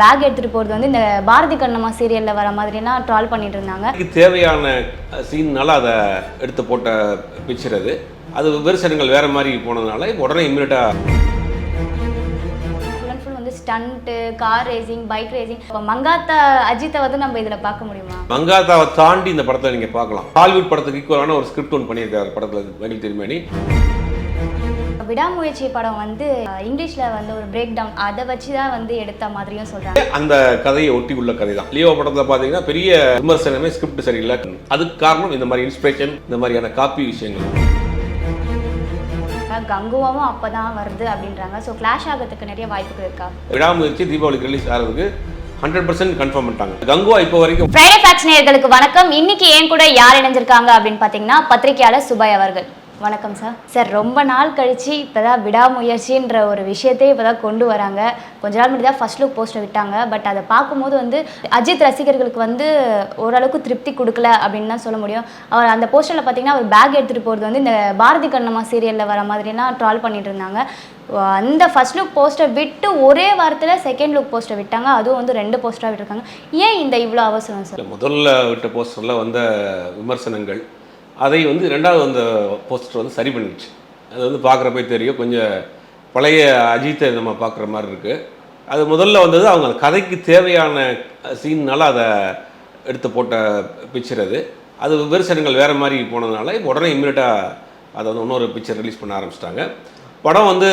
Back எடுத்துட்டு போறது வந்து இந்த பாரதி கண்ணம்மா சீரியல்ல வர மாதிரிலாம் ட்ரால் பண்ணிட்டு இருந்தாங்க. இதுக்கு தேவையான சீன்னால அதை எடுத்து போட்ட பிக்சர் அது விமர்சனங்கள் வேற மாதிரி போனதுனால உடனே இம்மிடியா ஃபுல் வந்து stunt, car racing, bike racing. Mankatha அஜித்தை வந்து நம்ம இதுல பார்க்க முடியுமா? மங்காத்தாவை தாண்டி இந்த படத்தை நீங்க பார்க்கலாம். ஹாலிவுட் படத்துக்கு ஈக்குவலான ஒரு ஸ்கிரிப்ட் ஒன்று பண்ணியிருக்காரு படத்துல மகிழ் திருமேனி. விடாமுயற்சி படம் வந்து இங்கிலீஷ்ல வந்து ஒரு பிரேக் டவுன் அதை வச்சு தான் வந்து எடுத்த மாதிரியும் சொல்றாங்க. அந்த கதையை ஒட்டி உள்ள கதை தான். லியோ படத்துல பாத்தீங்கன்னா பெரிய விமர்சனமே ஸ்கிரிப்ட் சரியில்லை. அதுக்கு காரணம் இந்த மாதிரி இன்ஸ்பிரேஷன், இந்த மாதிரியான காப்பி விஷயங்கள். கங்குவாவும் அப்பதான் வருது அப்படின்றாங்க. ஸோ கிளாஷ் ஆகிறதுக்கு நிறைய வாய்ப்புகள் இருக்கா? விடாமுயற்சி தீபாவளிக்கு ரிலீஸ் ஆகிறதுக்கு 100% கன்ஃபார்ம் பண்ணிட்டாங்க. கங்குவா இப்போ வரைக்கும். ஃப்ரைடே ஃபேக்ட்ஸ் நேயர்களுக்கு வணக்கம். இன்னைக்கு ஏன் கூட யார் இணைஞ்சிருக்காங்க அப்படின்னு பார்த்தீங்கன்னா பத்திரிகையாளர் சுபை அவர்கள். வணக்கம் சார். சார், ரொம்ப நாள் கழிச்சு இப்போதான் விடாமுயற்சின்ற ஒரு விஷயத்தையே இப்போதான் கொண்டு வராங்க. கொஞ்ச நாள் முன்னாடி தான் ஃபர்ஸ்ட் லுக் போஸ்டர் விட்டாங்க. பட் அதை பார்க்கும்போது வந்து அஜித் ரசிகர்களுக்கு வந்து ஓரளவுக்கு திருப்தி கொடுக்கல அப்படின்னு தான் சொல்ல முடியும். அவர் அந்த போஸ்டரில் பார்த்தீங்கன்னா அவர் பேக் எடுத்துகிட்டு போகிறது வந்து இந்த பாரதி கண்ணம்மா சீரியலில் வர மாதிரிலாம் ட்ரால் பண்ணிட்டு இருந்தாங்க. அந்த ஃபர்ஸ்ட் லுக் போஸ்டர் விட்டு ஒரே வாரத்தில் செகண்ட் லுக் போஸ்டர் விட்டாங்க. அதுவும் வந்து 2 போஸ்டராக விட்டுருக்காங்க. ஏன் இந்த இவ்வளோ அவசரம் சார்? முதல்ல விட்ட போஸ்டரில் வந்த விமர்சனங்கள் அதை வந்து ரெண்டாவது அந்த போஸ்டர் வந்து சரி பண்ணிடுச்சு. அது வந்து பார்க்குறப்ப தெரியும், கொஞ்சம் பழைய அஜித்தை நம்ம பார்க்குற மாதிரி இருக்குது. அது முதல்ல வந்தது அவங்க அந்த கதைக்கு தேவையான சீன்னால அதை எடுத்து போட்ட பிக்சர் அது விமர்சனங்கள் வேறு மாதிரி போனதுனால உடனே இம்மிடியாக அதை வந்து இன்னொரு பிக்சர் ரிலீஸ் பண்ண ஆரம்பிச்சிட்டாங்க. படம் வந்து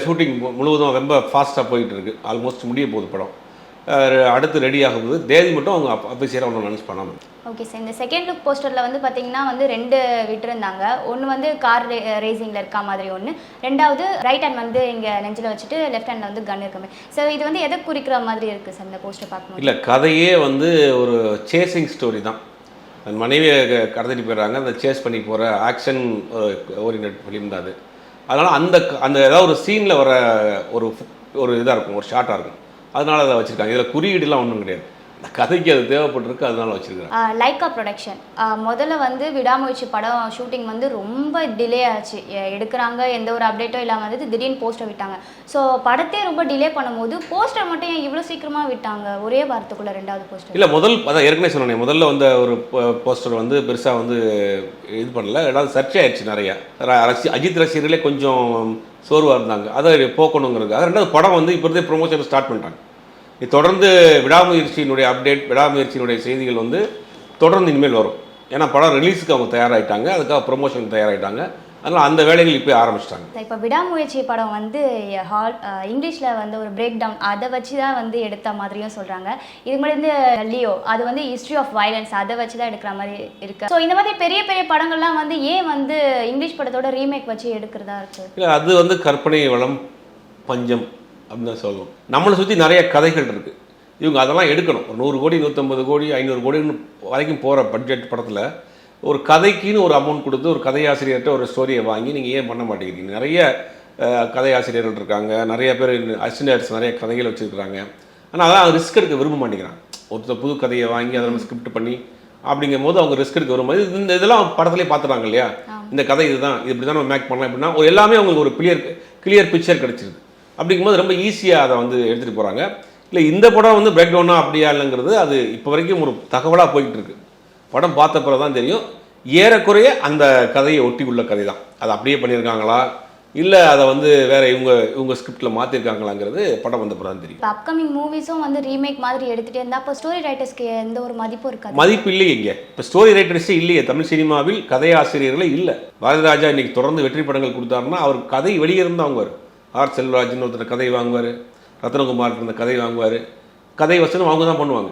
ஷூட்டிங் முழுவதும் ரொம்ப ஃபாஸ்ட்டாக போயிட்டு இருக்குது. ஆல்மோஸ்ட் முடிய போகுது படம். அடுத்து ரெடி ஆகும்போது தேதி மட்டும் அவங்க அஃபிஷியலாக ஒன்றும் அனௌன்ஸ் பண்ணாமல். Okay sir. இந்த செகண்ட் லுக் போஸ்டரில் வந்து பார்த்தீங்கன்னா வந்து 2 விட்டுருந்தாங்க. ஒன்று வந்து கார் ரேசிங்கில் இருக்கா மாதிரி ஒன்று, ரெண்டாவது ரைட் ஹேண்ட் வந்து இங்கே நெஞ்சில் வச்சுட்டு லெஃப்ட் ஹேண்டில் வந்து கன் இருக்க மாதிரி. ஸோ இது வந்து எதை குறிக்கிற மாதிரி இருக்குது சார் இந்த போஸ்டர் பார்க்கும்போது? இல்லை, கதையே வந்து ஒரு சேசிங் ஸ்டோரி தான். அந்த மனைவியை கடத்திட்டு போயிடுறாங்க. அந்த சேஸ் பண்ணி போகிற ஆக்ஷன் ஓரியன்ட் ஃபிலிம் தான் அது. அதனால் அந்த ஏதாவது ஒரு சீனில் வர ஒரு இதாக இருக்கும், ஒரு ஷார்ட்டாக இருக்கும். அதனால அதை வச்சுருக்காங்க. இதில் குறியீடுலாம் ஒன்றும் கிடையாது. கதைக்கு அது தேவைப்பட்டிருக்கு, அதனால வச்சுருக்காங்க. லைக்கா ப்ரொடக்ஷன் முதல்ல வந்து விடாமுயற்சி படம் ஷூட்டிங் வந்து ரொம்ப டிலே ஆச்சு. எடுக்கிறாங்க, எந்த ஒரு அப்டேட்டும் இல்லாமல் வந்து திடீர்னு போஸ்டர் விட்டாங்க. ஸோ படத்தையே ரொம்ப டிலே பண்ணும்போது போஸ்டர் மட்டும் ஏன் இவ்வளோ சீக்கிரமாக விட்டாங்க? ஒரே வாரத்துக்குள்ளே 2வது போஸ்டர். இல்லை, அதான் ஏற்கனவே சொன்னேன், முதல்ல வந்த ஒரு போஸ்டர் வந்து பெருசாக வந்து இது பண்ணல. ரெண்டாவது சர்ச்சை ஆயிடுச்சு நிறையா. அஜித் ரசிகர்களே கொஞ்சம் சோர்வாக இருந்தாங்க. அதை போக்கணுங்கிறதுக்காக ரெண்டாவது படம் வந்து இப்போ இருந்தே ப்ரொமோஷன் ஸ்டார்ட் பண்ணிட்டாங்க. தொடர்ந்து விடாமுயற்சியினுடைய அப்டேட், விடாமுயற்சியினுடைய செய்திகள் வந்து தொடர்ந்து இனிமேல் வரும். ஏன்னா படம் ரிலீஸுக்கு அவங்க தயாராகிட்டாங்க, அதுக்காக ப்ரொமோஷன் தயாராகிட்டாங்க. அதனால் அந்த வேலைகள் இப்போ ஆரம்பிச்சிட்டாங்க. இப்போ விடாமுயற்சி படம் வந்து இங்கிலீஷில் வந்து ஒரு பிரேக் டவுன் அதை வச்சு தான் வந்து எடுத்த மாதிரியும் சொல்கிறாங்க. இது மாதிரி வந்து லியோ அது வந்து ஹிஸ்ட்ரி ஆஃப் வயலன்ஸ் அதை வச்சு தான் எடுக்கிற மாதிரி இருக்குது. ஸோ இந்த மாதிரி பெரிய பெரிய படங்கள்லாம் வந்து ஏன் வந்து இங்கிலீஷ் படத்தோட ரீமேக் வச்சு எடுக்கிறதா இருக்குது? இல்லை, அது வந்து கற்பனை வளம் பஞ்சம் அப்படின்னு தான் சொல்லணும். நம்மளை சுற்றி நிறைய கதைகள் இருக்குது. இவங்க அதெல்லாம் எடுக்கணும். 100 கோடி 150 கோடி 500 கோடி வரைக்கும் போகிற பட்ஜெட் படத்தில் ஒரு கதைக்குன்னு ஒரு அமௌண்ட் கொடுத்து ஒரு கதையாசிரியர்கிட்ட ஒரு ஸ்டோரியை வாங்கி நீங்கள் ஏன் பண்ண மாட்டேங்கிறீங்க? நிறைய கதையாசிரியர்கள் இருக்காங்க, நிறைய பேர் அசிஸ்டன்ட்ஸ் நிறைய கதைகள் வச்சுருக்காங்க. ஆனால் அதான் ரிஸ்க் எடுக்க விரும்ப மாட்டேங்கிறாங்க. ஒருத்தர் புது கதையை வாங்கி அதை நம்ம ஸ்கிரிப்ட் பண்ணி அப்படிங்கும் போது அவங்க ரிஸ்க் எடுக்க வரும்போது இந்த இதெல்லாம் படத்துலேயே பார்த்துறாங்க இல்லையா? இந்த கதை இதுதான், இது இப்படி தான் நம்ம மேக் பண்ணலாம் அப்படின்னா எல்லாமே அவங்களுக்கு ஒரு கிளியர் பிக்சர் கிடச்சிருது. அப்படிங்கும்போது ரொம்ப ஈஸியாக அதை வந்து எடுத்துகிட்டு போகிறாங்க. இல்லை, இந்த படம் வந்து பிரேக் டவுனா அப்படியா இல்லைங்கிறது அது இப்போ வரைக்கும் ஒரு தகவலாக போய்கிட்டு இருக்கு. படம் பார்த்த பிறகு தான் தெரியும். ஏறக்குறைய அந்த கதையை ஒட்டி உள்ள கதை தான். அதை அப்படியே பண்ணியிருக்காங்களா இல்லை அதை வந்து வேற இவங்க ஸ்கிரிப்டில் மாற்றிருக்காங்களாங்கிறது படம் வந்த பிறகு தான் தெரியும். இப்போ அப்கமிங் மூவிஸும் வந்து ரீமேக் மாதிரி எடுத்துகிட்டே இருந்தால் அப்போ ஸ்டோரி ரைட்டர்ஸ்க்கு எந்த ஒரு மதிப்பும் இருக்காது. மதிப்பு இல்லையே இங்கே. இப்போ ஸ்டோரி ரைட்டர்ஸே இல்லையே தமிழ் சினிமாவில். கதையாசிரியர்களே இல்லை. பாரதிராஜா இன்னைக்கு தொடர்ந்து வெற்றி படங்கள் கொடுத்தாருன்னா அவர் கதை வெளியே இருந்து வாங்குவார். ஆர் செல்வராஜன் ஒருத்தர் கதை வாங்குவார், ரத்னகுமார் இருந்த கதை வாங்குவார். கதை வசனம் அவங்க தான் பண்ணுவாங்க.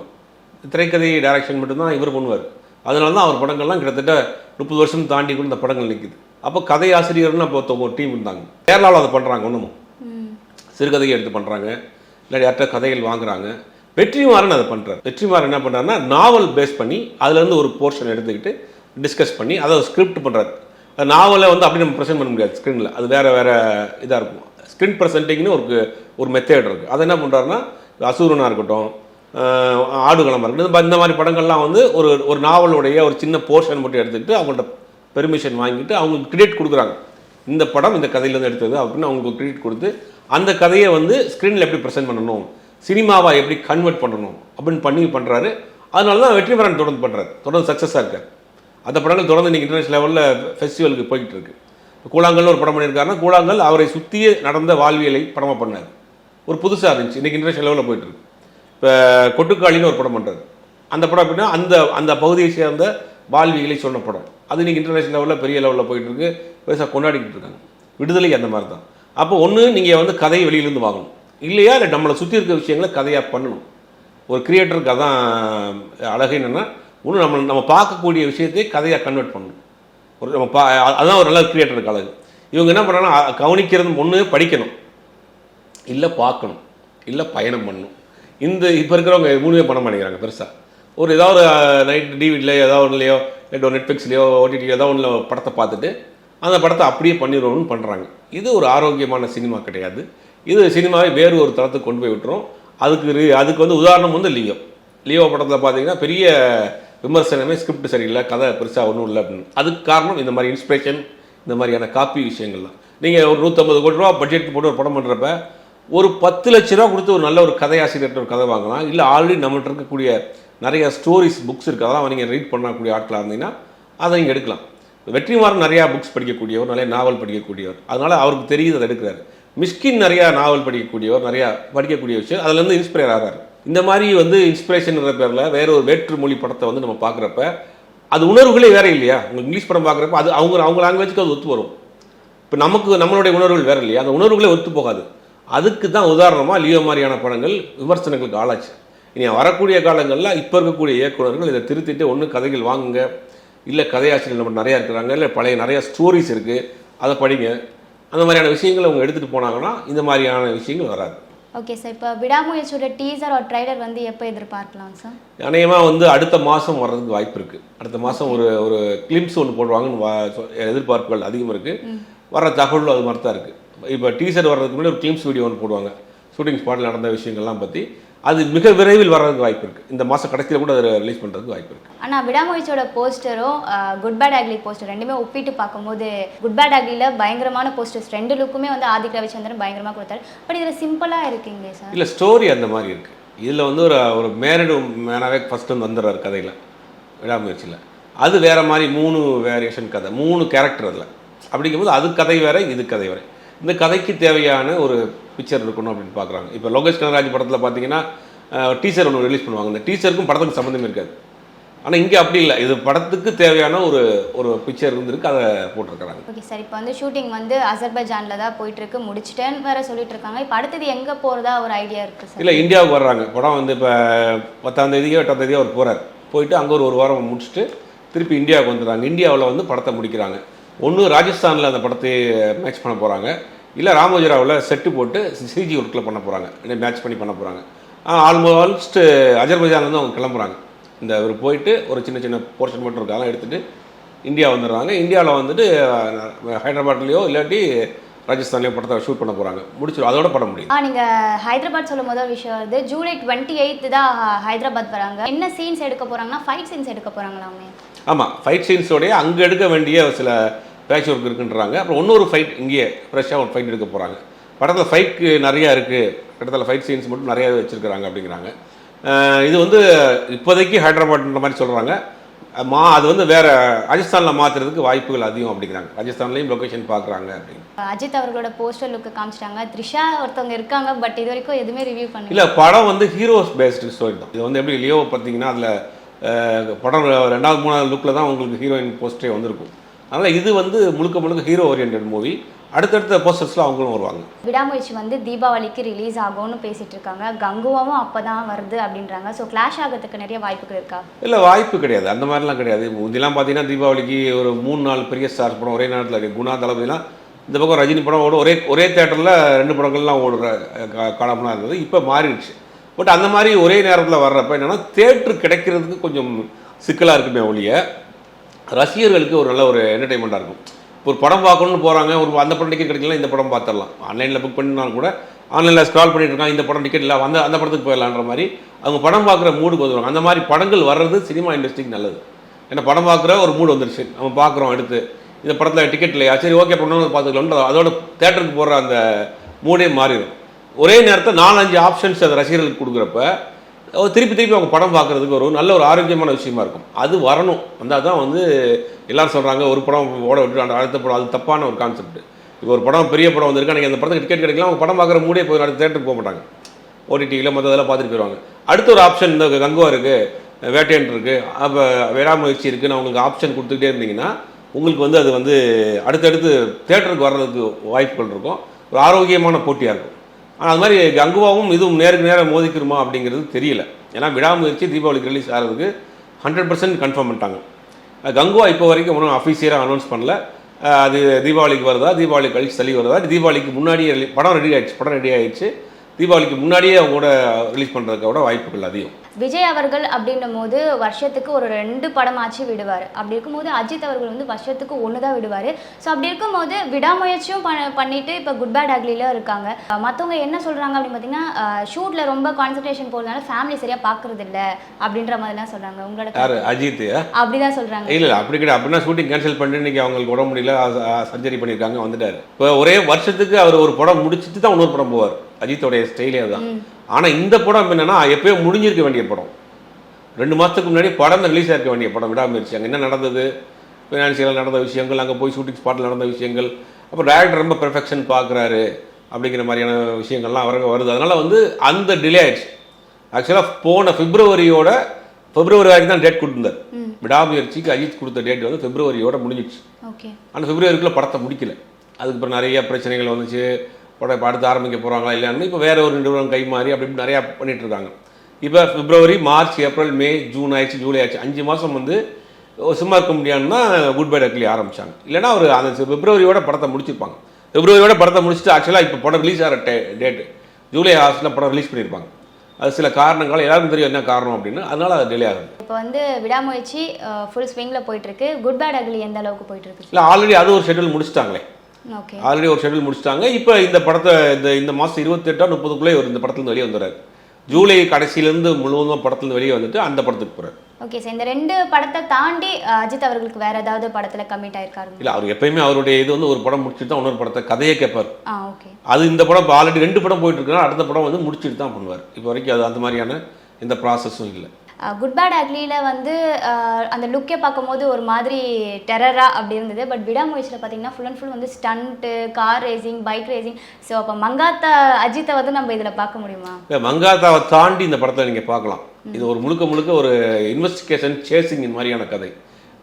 திரைக்கதை டைரக்ஷன் மட்டும்தான் இவர் பண்ணுவார். அதனால தான் அவர் படங்கள்லாம் கிட்டத்தட்ட 30 வருஷம் தாண்டி கூட இந்த படங்கள் நிற்குது. அப்போ கதை ஆசிரியர்னு அப்போ ஒரு டீம் இருந்தாங்க. கேரளாவில் அதை பண்ணுறாங்க. ஒன்றும் சிறுகதையை எடுத்து பண்ணுறாங்க, இல்லை யார்கிட்ட கதைகள் வாங்குறாங்க. வெற்றிமாறன் அதை பண்ணுறாரு. வெற்றிமாறன் என்ன பண்ணுறாருன்னா நாவல் பேஸ் பண்ணி அதுலேருந்து ஒரு போர்ஷன் எடுத்துக்கிட்டு டிஸ்கஸ் பண்ணி அதை ஸ்கிரிப்ட் பண்ணுறாரு. நாவலை வந்து அப்படி நம்ம ப்ரெசென்ட் பண்ண முடியாது ஸ்க்ரீனில். அது வேறு இதாக இருக்கும். ஸ்க்ரீன் ப்ரெசென்டிங்னு ஒரு மெத்தேட் இருக்குது. அதை என்ன பண்ணுறாருன்னா அசூரனாக இருக்கட்டும், ஆடுகளமாக இருக்கட்டும், இந்த மாதிரி படங்கள்லாம் வந்து ஒரு நாவலுடைய ஒரு சின்ன போர்ஷன் மட்டும் எடுத்துக்கிட்டு அவங்கள்ட்ட பெர்மிஷன் வாங்கிட்டு அவங்களுக்கு கிரெடிட் கொடுக்குறாங்க. இந்த படம் இந்த கதையிலேருந்து எடுத்தது அப்படின்னு அவங்களுக்கு கிரெடிட் கொடுத்து அந்த கதையை வந்து ஸ்க்ரீனில் எப்படி ப்ரெசென்ட் பண்ணணும், சினிமாவை எப்படி கன்வெர்ட் பண்ணணும் அப்படின்னு பண்ணுறாரு. அதனால தான் வெற்றிமாறன் தொடர்ந்து பண்ணுறாரு, தொடர்ந்து சக்ஸஸாக இருக்கார். அந்த படங்கள் தொடர்ந்து இன்றைக்கி இன்டர்நேஷனல் லெவலில் ஃபெஸ்டிவலுக்கு போய்கிட்டு இருக்கு. கூழாங்கல்னு ஒரு படம் பண்ணியிருக்காருன்னா கூழாங்கல் அவரை சுற்றியே நடந்த வாழ்வியலை படமாக பண்ணார். ஒரு புதுசாக இருந்துச்சு, இன்றைக்கி இன்டர்நேஷனல் லெவலில் போயிட்டுருக்கு. இப்போ கொட்டுக்காளின்னு ஒரு படம் பண்ணுறாரு. அந்த படம் அப்படின்னா அந்த அந்த பகுதியை சேர்ந்த வாழ்வியலை சொன்ன படம். அது இன்றைக்கி இன்டர்நேஷனல் லெவலில் பெரிய லெவலில் போயிட்டுருக்கு, பெருசாக கொண்டாடிக்கிட்டு இருக்காங்க. விடுதலை அந்த மாதிரி தான். அப்போ ஒன்று நீங்கள் வந்து கதையை வெளியிலேருந்து வாங்கணும், இல்லையா இல்லை நம்மளை சுற்றி இருக்கிற விஷயங்களை கதையாக பண்ணணும். ஒரு கிரியேட்டருக்கு அதான் அழகு. என்னென்னா ஒன்று நம்ம பார்க்கக்கூடிய விஷயத்தை கதையாக கன்வெர்ட் பண்ணணும். ஒரு அதுதான் ஒரு நல்ல கிரியேட்டருக்கு அழகு. இவங்க என்ன பண்ணுறாங்கன்னா கவனிக்கிறது ஒன்று படிக்கணும், இல்லை பார்க்கணும், இல்லை பயணம் பண்ணணும். இந்த இப்போ இருக்கிறவங்க மூணுமே பண்ண மாட்டேங்கிறாங்க பெருசாக. ஒரு ஏதாவது நைட் டிவிடியில் ஏதாவது ஒன்றுலையோ இல்லை நெட்ஃப்ளிக்ஸ்லையோ ஓடிடியோ ஏதாவது ஒன்றில் படத்தை பார்த்துட்டு அந்த படத்தை அப்படியே பண்ணிடுவோம்னு பண்ணுறாங்க. இது ஒரு ஆரோக்கியமான சினிமா கிடையாது. இது சினிமாவை வேறு ஒரு தளத்துக்கு கொண்டு போய் விட்டுரும். அதுக்கு வந்து உதாரணம் வந்து லியோ படத்தில் பார்த்தீங்கன்னா பெரிய விமர்சனமே ஸ்கிரிப்ட் சரியில்லை, கதை பெருசாக ஒன்றும் இல்லை அப்படின்னு. அதுக்கு காரணம் இந்த மாதிரி இன்ஸ்பிரேஷன், இந்த மாதிரியான காப்பி விஷயங்கள்லாம். நீங்கள் ஒரு 150 கோடி ரூபா பட்ஜெட் போட்டு ஒரு படம் பண்ணுறப்ப ஒரு 10 லட்ச ரூபா கொடுத்து ஒரு நல்ல ஒரு கதையாசிரியர்கிட்ட ஒரு கதை வாங்கலாம். இல்லை ஆல்ரெடி நம்மகிட்ட இருக்கக்கூடிய நிறைய ஸ்டோரிஸ் புக்ஸ் இருக்குது, அதெல்லாம் நீங்கள் ரீட் பண்ணக்கூடிய ஆட்களாக இருந்தீங்கன்னா அதை நீங்கள் எடுக்கலாம். வெற்றிமாறன் நிறையா புக்ஸ் படிக்கக்கூடியவர், நிறைய நாவல் படிக்கக்கூடியவர், அதனால் அவருக்கு தெரியுது அதை எடுக்கிறாரு. மிஷ்கின் நிறையா நாவல் படிக்கக்கூடியவர், நிறையா படிக்கக்கூடிய விஷயம், அதுலேருந்து இன்ஸ்பயர் ஆகிறாரு. இந்த மாதிரி வந்து இன்ஸ்பிரேஷன்ன்ற பேரில் வேற ஒரு வேற்று மொழி படத்தை வந்து நம்ம பார்க்குறப்ப அது உணர்வுகளே வேற இல்லையா? உங்களுக்கு இங்கிலீஷ் படம் பார்க்குறப்ப அது அவங்க லாங்குவேஜுக்கு அது ஒத்து வரும். இப்போ நம்மளுடைய உணர்வுகள் வேறு இல்லையா? அந்த உணர்வுகளே ஒத்து போகாது. அதுக்கு தான் உதாரணமாக லியோ மாதிரியான படங்கள் விமர்சனங்களுக்கு ஆளாச்சு. இனி வரக்கூடிய காலங்களில் இப்போ இருக்கக்கூடிய இயக்குநர்கள் இதை திருத்திட்டு ஒன்று கதைகள் வாங்குங்க, இல்லை கதையாசிரியர்கள் நம்ம நிறையா இருக்கிறாங்க, இல்லை பழைய நிறையா ஸ்டோரிஸ் இருக்குது அதை படிங்க. அந்த மாதிரியான விஷயங்களை அவங்க எடுத்துகிட்டு போனாங்கன்னா இந்த மாதிரியான விஷயங்கள் வராது. ஓகே சார், இப்போ விடாமுயற்சியோட டீசர் ஒரு ட்ரைலர் வந்து எப்போ எதிர்பார்க்கலாம் சார்? அநேகமாக வந்து அடுத்த மாதம் வர்றதுக்கு வாய்ப்பு இருக்குது. அடுத்த மாதம் ஒரு கிளிம்ஸ் ஒன்று போடுவாங்கன்னு எதிர்பார்ப்புகள் அதிகமாக இருக்குது. வர தகவல் அது மாதிரி தான் இருக்குது. இப்போ டீசர் வர்றதுக்கு முன்னாடி ஒரு கிளிம்ஸ் வீடியோ ஒன்று போடுவாங்க, ஷூட்டிங் ஸ்பாட்டில் நடந்த விஷயங்கள்லாம் பற்றி. அது மிக விரைவில் வர்றதுக்கு வாய்ப்பு இருக்குது. இந்த மாதம் கடைசியில் கூட அதை ரிலீஸ் பண்ணுறதுக்கு வாய்ப்பு இருக்குது. ஆனால் விடாமுயற்சியோட போஸ்டரும் குட் பேட் அக்லி போஸ்டர் ரெண்டுமே ஒப்பிட்டு பார்க்கும்போது குட் பேட் அக்லியில் பயங்கரமான போஸ்டர்ஸ், ரெண்டு லுக்குமே வந்து ஆதிக் ரவிச்சந்திரன் பயங்கரமாக கொடுத்தாரு. பட் இதில் சிம்பிளாக இருக்குங்க சார். இல்லை, ஸ்டோரி அந்த மாதிரி இருக்குது. இதில் வந்து ஒரு மேரிடு மேனாவே ஃபஸ்ட்டு வந்து வந்துடுறாரு கதையில் விடாமுயற்சியில். அது வேறு மாதிரி 3 வேரியேஷன் கதை, 3 கேரக்டர் அதில். அப்படிங்கும்போது அது கதை வேறு, இது கதை வேறு. இந்த கதைக்கு தேவையான ஒரு பிக்சர் இருக்கணும் அப்படின்னு பார்க்குறாங்க. இப்போ லோகேஷ் கனகராஜ் படத்தில் பார்த்தீங்கன்னா டீசர் ஒன்று ரிலீஸ் பண்ணுவாங்க. இந்த டீசருக்கும் படத்துக்கு சம்மந்தமே இருக்காது. ஆனால் இங்கே அப்படி இல்லை, இது படத்துக்கு தேவையான ஒரு பிக்சர் இருந்திருக்கு, அதை போட்டிருக்கிறாங்க. ஓகே சார், இப்போ வந்து ஷூட்டிங் வந்து அசர்பைஜானில் தான் போயிட்டுருக்கு, முடிச்சிட்டேன்னு வேறு சொல்லிட்டு இருக்காங்க. இப்போ அடுத்தது எங்கே போகிறதா ஒரு ஐடியா இருக்குது சார்? இல்லை, இந்தியாவுக்கு வர்றாங்க. படம் வந்து இப்போ 10ஆம் தேதியோ 8ஆம் தேதியோ அவர் போகிறார். போயிட்டு அங்கே ஒரு வாரம் முடிச்சுட்டு திருப்பி இந்தியாவுக்கு வந்துடுறாங்க. இந்தியாவில் வந்து படத்தை முடிக்கிறாங்க. ஒன்று ராஜஸ்தானில் அந்த படத்தை மேட்ச் பண்ண போகிறாங்க, இல்லை ராமோஜிராவில் செட்டு போட்டு சிஜி ஒர்க்கில் பண்ண போகிறாங்க, மேட்ச் பண்ணி பண்ண போகிறாங்க. ஆல்மோஸ்ட் அஜர்பைஜான்லேருந்து அவங்க கிளம்புறாங்க. இந்த ஒரு போயிட்டு ஒரு சின்ன போர்ஷன் மட்டும் இருக்காங்க, எடுத்துகிட்டு இந்தியா வந்துடுறாங்க. இந்தியாவில் வந்துட்டு ஹைதராபாத்லேயோ இல்லாட்டி ராஜஸ்தான்லேயோ படத்தை ஷூட் பண்ண போகிறாங்க. முடிச்சிடும், அதோட படம் முடியும். நீங்கள் ஹைதராபாத் சொல்லும் முதல் விஷயம் வருது, ஜூலை 28 தான் ஹைதராபாத் வராங்க. என்ன சீன்ஸ் எடுக்க போகிறாங்கன்னா ஃபைட் சீன்ஸ் எடுக்க போகிறாங்களாமே? ஆமாம், ஃபைட் சீன்ஸோடைய அங்கே எடுக்க வேண்டிய சில பேட்ச் ஒர்க் இருக்குன்றாங்க. அப்புறம் இன்னொரு ஃபைட் இங்கேயே ஃப்ரெஷ்ஷாக ஒரு ஃபைட் எடுக்க போகிறாங்க. படத்தில் ஃபைட்க்கு நிறையா இருக்குது, கிட்டத்தட்ட ஃபைட் சீன்ஸ் மட்டும் நிறையா வச்சுருக்கிறாங்க அப்படிங்கிறாங்க. இது வந்து இப்போதைக்கு ஹைதராபாத்ன்ற மாதிரி சொல்கிறாங்க. அது வந்து வேறு ராஜஸ்தானில் மாற்றுறதுக்கு வாய்ப்புகள் அதிகம் அப்படிங்கிறாங்க. ராஜஸ்தான்லேயும் லொக்கேஷன் பார்க்குறாங்க அப்படின்னு. அஜித் அவர்களோட போஸ்டர் லுக்கு காமிச்சிட்டாங்க. த்ரிஷா ஒருத்தவங்க இருக்காங்க, பட் இது வரைக்கும் எதுவுமே ரிவ்யூ பண்ணல. இல்லை, படம் வந்து ஹீரோஸ் பேஸ்டு ஸ்டோரி தான். இது வந்து எப்படி லியோவை பார்த்தீங்கன்னா அதில் படம் 2வது 3வது லுக்கில் தான் உங்களுக்கு ஹீரோயின் போஸ்டரே வந்திருக்கும். அதனால் இது வந்து முழுக்க ஹீரோ ஓரியன்ட் மூவி. அடுத்தடுத்த போஸ்டர்ஸில் அவங்களும் வருவாங்க. விடாமுயற்சி வந்து தீபாவளிக்கு ரிலீஸ் ஆகும்னு பேசிகிட்டு இருக்காங்க. கங்குவாவும் அப்போ தான் வருது அப்படின்றாங்க. ஸோ கிளாஷ் ஆகிறதுக்கு நிறைய வாய்ப்புகள் இருக்கா? இல்லை, வாய்ப்பு கிடையாது, அந்த மாதிரிலாம் கிடையாது. முந்திலாம் பார்த்தீங்கன்னா தீபாவளிக்கு ஒரு 3-4 பெரிய ஸ்டார் படம் ஒரே நேரத்தில் இருக்குது. குணா, தளபதிலாம் இந்த பக்கம் ரஜினி படம் ஓடும், ஒரே தேட்டரில் 2 படங்கள்லாம் ஓடுற காலம்லாம் இருந்தது. இப்போ மாறிடுச்சு. பட் அந்த மாதிரி ஒரே நேரத்தில் வர்றப்ப என்னென்னா தேட்டரு கிடைக்கிறதுக்கு கொஞ்சம் சிக்கலாக இருக்குமே ஒழிய ரசிகர்களுக்கு ஒரு நல்ல ஒரு என்டர்டைன்மெண்ட்டாக இருக்கும். ஒரு படம் பார்க்கணுன்னு போகிறாங்க, அந்த படம் டிக்கெட் கிடைக்கல, இந்த படம் பார்த்துடலாம். ஆன்லைனில் புக் பண்ணினாலும் கூட ஆன்லைனில் ஸ்க்ரால் பண்ணிட்டு இருக்காங்க, இந்த படம் டிக்கெட் இல்லை, அந்த படத்துக்கு போயிடலான்ற மாதிரி அவங்க படம் பார்க்குற மூடுக்கு வந்துடுவாங்க. அந்த மாதிரி படங்கள் வர்றது சினிமா இண்டஸ்ட்ரிக்கு நல்லது. ஏன்னா படம் பார்க்குற ஒரு மூடு வந்துருச்சு, நம்ம பார்க்குறோம், எடுத்து இந்த படத்தில் டிக்கெட் இல்லையா, சரி ஓகே பண்ணணும் பார்த்துக்கலாம்ன்ற அதோட தேட்டருக்கு போடுற அந்த மூடே மாறிடும். ஒரே நேரத்தில் 4-5 ஆப்ஷன்ஸ் அந்த ரசிகர்களுக்கு கொடுக்குறப்ப திருப்பி அவங்க படம் பார்க்குறதுக்கு ஒரு நல்ல ஒரு ஆரோக்கியமான விஷயமா இருக்கும். அது வரணும். வந்தால் தான் வந்து எல்லோரும் சொல்கிறாங்க ஒரு படம் ஓட விட்டு அந்த அடுத்த படம், அது தப்பான ஒரு கான்செப்ட். இப்போ ஒரு படம் பெரிய படம் வந்திருக்கு, அன்றைக்கி அந்த படத்துக்கு டிக்கெட் கிடைக்கலாம், அவங்க படம் பார்க்குற மூடே போய் அடுத்த தேட்டருக்கு போக மாட்டாங்க, ஓடிடியில் மற்ற இதெல்லாம் பார்த்துட்டு போயிடுவாங்க. அடுத்த ஒரு ஆப்ஷன் இந்த கங்குவா இருக்குது, வேட்டையன் இருக்குது, அப்போ விடாமுயற்சி இருக்குன்னு அவங்களுக்கு ஆப்ஷன் கொடுத்துக்கிட்டே இருந்தீங்கன்னா உங்களுக்கு வந்து அது வந்து அடுத்தடுத்து தேட்டருக்கு வர்றதுக்கு வாய்ப்புகள் இருக்கும். ஒரு ஆரோக்கியமான போட்டியாக இருக்கும். ஆனால் அது மாதிரி கங்குவாவும் இதுவும் நேருக்கு நேராக மோதிக்கிறோமா அப்படிங்கிறது தெரியல. ஏன்னா விடாமுயற்சி தீபாவளிக்கு ரிலீஸ் ஆகிறதுக்கு 100% கன்ஃபார்ம் பண்ணிட்டாங்க. கங்குவா இப்போ வரைக்கும் ஒன்றும் அஃபீஷியலாக அனௌன்ஸ் பண்ணல. அது தீபாவளிக்கு வருதா, தீபாவளி கழிச்சு தள்ளி வருதா, தீபாவளிக்கு முன்னாடியே படம் ரெடி ஆயிடுச்சு. தீபாவளிக்கு முன்னாடியே அவங்க கூட ரிலீஸ் பண்ணுறதுக்கு கூட வாய்ப்புகள் அதிகம். விஜய் அவர்கள் அப்படின்னும் போது வருஷத்துக்கு ஒரு 2 படமாச்சு விடுவார். அப்படி இருக்கும்போது அஜித் அவர்கள் வந்து வருஷத்துக்கு 1 தான் விடுவார். ஸோ அப்படி இருக்கும்போது விடாமுயற்சியும் பண்ணிட்டு இப்போ குட் பேட் அக்லியில் இருக்காங்க. மற்றவங்க என்ன சொல்கிறாங்க அப்படின்னு பார்த்தீங்கன்னா ஷூட்டில் ரொம்ப கான்சன்ட்ரேஷன் போகிறதுனால ஃபேமிலி சரியாக பார்க்குறது இல்லை அப்படின்ற மாதிரிலாம் சொல்கிறாங்க. உங்களோட அஜித் அப்படிதான் சொல்கிறாங்க. இல்லை அப்படி கிடையாது. அப்படின்னா ஷூட்டிங் கேன்சல் பண்ணி இன்னைக்கு அவங்களுக்கு உடம்பு முடியல, சர்ஜரி பண்ணியிருக்காங்க, வந்துட்டார். இப்போ ஒரே வருஷத்துக்கு அவர் ஒரு படம் முடிச்சுட்டு தான் இன்னொரு படம் போவார். அஜித்தோடைய ஸ்டைலே அதுதான். ஆனால் இந்த படம் என்னன்னா எப்பயோ முடிஞ்சிருக்க வேண்டிய படம், 2 மாதத்துக்கு முன்னாடி படம் ரிலீஸ் ஆகிருக்க வேண்டிய படம் விடாமுயற்சி. அங்கே என்ன நடந்தது, ஃபினான்ஷியலாக நடந்த விஷயங்கள், அங்கே போய் ஷூட்டிங் ஸ்பாட்டில் நடந்த விஷயங்கள், அப்போ டைரக்டர் ரொம்ப பெர்ஃபெக்ஷன் பார்க்குறாரு அப்படிங்கிற மாதிரியான விஷயங்கள்லாம் வருது. அதனால் வந்து அந்த டிலே ஆயிடுச்சு. ஆக்சுவலாக போன பிப்ரவரி வரைக்கும் தான் டேட் கொடுத்துருந்தார். விடாமுயற்சிக்கு அஜித் கொடுத்த டேட் வந்து பிப்ரவரியோட முடிஞ்சிச்சு. ஆனால் பிப்ரவரிக்குள்ளே படத்தை முடிக்கல. அதுக்கப்புறம் நிறைய பிரச்சனைகள் வந்துச்சு. படம் இப்போ அடுத்து ஆரம்பிக்க போகிறாங்களா இல்லையான்னு இப்போ வேறு ஒரு நிறுவனம் கை மாறி அப்படி நிறையா பண்ணிகிட்டு இருக்காங்க. இப்போ பிப்ரவரி, மார்ச், ஏப்ரல், மே, ஜூன் ஆயிடுச்சு, ஜூலை ஆயிடுச்சு. 5 மாதம் வந்து சும்மா இருக்க முடியாதுன்னா குட் பை அக்லி ஆரம்பித்தாங்க. இல்லைனா அவர் அந்த பிப்ரவரியோட படத்தை முடிச்சிருப்பாங்க. பிப்ரவரியோட படத்தை முடிச்சுட்டு ஆக்சுவலாக இப்போ படம் ரிலீஸ் ஆகிற டேட்டு ஜூலை ஆகஸ்ட்டில் படம் ரிலீஸ் பண்ணியிருப்பாங்க. அது சில காரணங்கள் எல்லாருக்கும் தெரியும் என்ன காரணம் அப்படின்னு, அதனால அது டிலே ஆகுது. இப்போ வந்து விடாமுயற்சி ஃபுல் ஸ்விங்கில் போயிட்டுருக்கு. குட் பேட் அக்லி எந்த அளவுக்கு போயிட்டுருக்கு? இல்லை ஆல்ரெடி அது ஒரு ஷெட்யூல் முடிச்சிட்டாங்களே. ஆல்ரெடி ஒரு ஷெட்யூல் முடிச்சிட்டாங்க. இப்போ இந்த படத்தை இந்த மாதம் 28-30க்குள்ளே ஒரு இந்த படத்துலேருந்து வெளியே வந்துடுறாரு. ஜூலை கடைசியிலேருந்து முழுவதும் படத்துலேருந்து வெளியே வந்துட்டு அந்த படத்துக்கு போகிறார். ஓகே சார், இந்த 2 படத்தை தாண்டி அஜித் அவர்களுக்கு வேற ஏதாவது படத்தில் கமிட் ஆயிருக்காரு? இல்லை, அவர் எப்பயுமே அவருடைய இது வந்து ஒரு படம் முடிச்சுட்டு தான் இன்னொரு படத்தை கதையே கேட்பார். ஓகே, அது இந்த படம் இப்போ ஆல்ரெடி 2 படம் போயிட்டு இருக்குன்னா அடுத்த படம் வந்து முடிச்சுட்டு தான் பண்ணுவார். இப்போ வரைக்கும் அது அந்த மாதிரியான எந்த ப்ராசஸும் இல்லை. குட் பேட் அக்லியில் வந்து அந்த லுக்கே பார்க்கும்போது ஒரு மாதிரி டெரரா அப்படி இருந்தது. பட் விடாமுயற்சியில் பார்த்தீங்கன்னா ஃபுல் அண்ட் ஃபுல் வந்து stunt, car racing, bike racing. So அப்போ மங்காத்தா அஜித்தை வந்து நம்ம இதில் பார்க்க முடியுமா? இல்லை, மங்காத்தாவை தாண்டி இந்த படத்தை நீங்கள் பார்க்கலாம். இது ஒரு முழுக்க ஒரு இன்வெஸ்டிகேஷன் சேசிங் மாதிரியான கதை.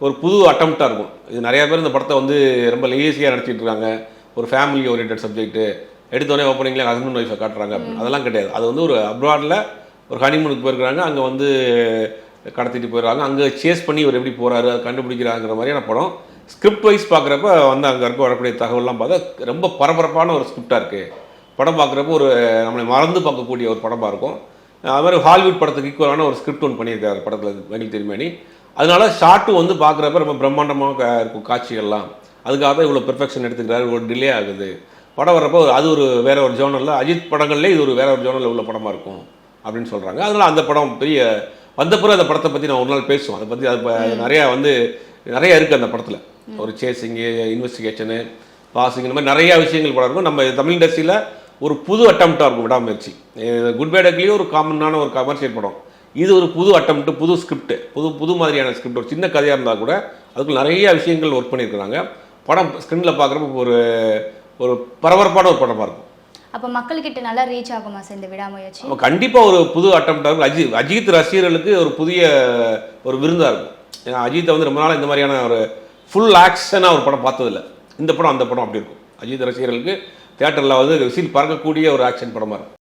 ஒரு புது அட்டம்ப்டாக இருக்கும். இது நிறையா பேர் இந்த படத்தை வந்து ரொம்ப லேசியாக நடிச்சிட்டு இருக்காங்க. ஒரு ஃபேமிலி ஓரியன்ட் சப்ஜெக்ட்டு எடுத்தோடனே ஓப்பனிங்கில் ஹஸ்பண்ட் ஒய்ஃபை காட்டுறாங்க அப்படின்னு அதெல்லாம் கிடையாது. அது வந்து ஒரு அப்ராடில் ஒரு ஹனிமூனுக்கு போயிருக்கிறாங்க, அங்கே வந்து கடத்திட்டு போயிடுறாங்க, அங்கே சேஸ் பண்ணி இவர் எப்படி போகிறாரு அதை கண்டுபிடிக்கிறாங்கிற மாதிரியான படம். ஸ்கிரிப்ட் வைஸ் பார்க்குறப்ப வந்து அங்கே இருக்க வரக்கூடிய தகவல்லாம் பார்த்தா ரொம்ப பரபரப்பான ஒரு ஸ்கிரிப்டாக இருக்குது. படம் பார்க்குறப்போ ஒரு நம்மளை மறந்து பார்க்கக்கூடிய ஒரு படமாக இருக்கும். அது மாதிரி ஹாலிவுட் படத்துக்கு ஈக்குவலான ஒரு ஸ்கிரிப்ட் ஒன்று பண்ணியிருக்காரு படத்தில் மைக்கேல் திருமேனி. அதனால ஷார்ட்டும் வந்து பார்க்குறப்ப ரொம்ப பிரம்மாண்டமாக இருக்கும் காட்சிகள்லாம். அதுக்காக தான் இவ்வளோ பெர்ஃபெக்ஷன் எடுத்துக்கிறாரு. ஒரு டிலே ஆகுது படம் வர்றப்போ. அது ஒரு வேற ஒரு ஜோனலில், அஜித் படங்கள்லேயே இது ஒரு வேற ஒரு ஜோனலில் உள்ள படமாக இருக்கும் அப்படின்னு சொல்கிறாங்க. அதனால் அந்த படம் பெரிய வந்த பிறகு அந்த படத்தை பற்றி நான் ஒரு நாள் பேசுவோம். அதை பற்றி அது நிறையா இருக்குது அந்த படத்தில். ஒரு சேசிங்கு, இன்வெஸ்டிகேஷனு, பாசிங், இந்த மாதிரி நிறையா விஷயங்கள் படம் இருக்கும். நம்ம தமிழ் இண்டஸ்ட்ரியில் ஒரு புது அட்டம்ப்டாக இருக்கும் விடாமுயற்சி. குட் பை அக்லியும் ஒரு காமனான ஒரு கமர்ஷியல் படம். இது ஒரு புது அட்டம்ப்ட், புது ஸ்கிரிப்ட், புது மாதிரியான ஸ்கிரிப்ட். ஒரு சின்ன கதையாக இருந்தால் கூட அதுக்கு நிறைய விஷயங்கள் ஒர்க் பண்ணியிருக்கிறாங்க. படம் ஸ்க்ரீனில் பார்க்குறப்ப ஒரு பரபரப்பான ஒரு படமாக இருக்கும். அப்போ மக்கள்கிட்ட நல்லா ரீச் ஆகுமா சார் இந்த விடாமுயற்சி? கண்டிப்பாக ஒரு புது அட்டம்ப்டாக இருக்கும். அஜித் ரசிகர்களுக்கு ஒரு புதிய ஒரு விருந்தாக இருக்கும். ஏன்னா அஜித்தை வந்து ரொம்ப நாள் இந்த மாதிரியான ஒரு ஃபுல் ஆக்ஷனாக ஒரு படம் பார்த்ததில்லை. இந்த படம் அந்த படம் அப்படி இருக்கும். அஜித் ரசிகர்களுக்கு தியேட்டரில் வந்து விசில் பறக்கக்கூடிய ஒரு ஆக்ஷன் படமாக இருக்கும்.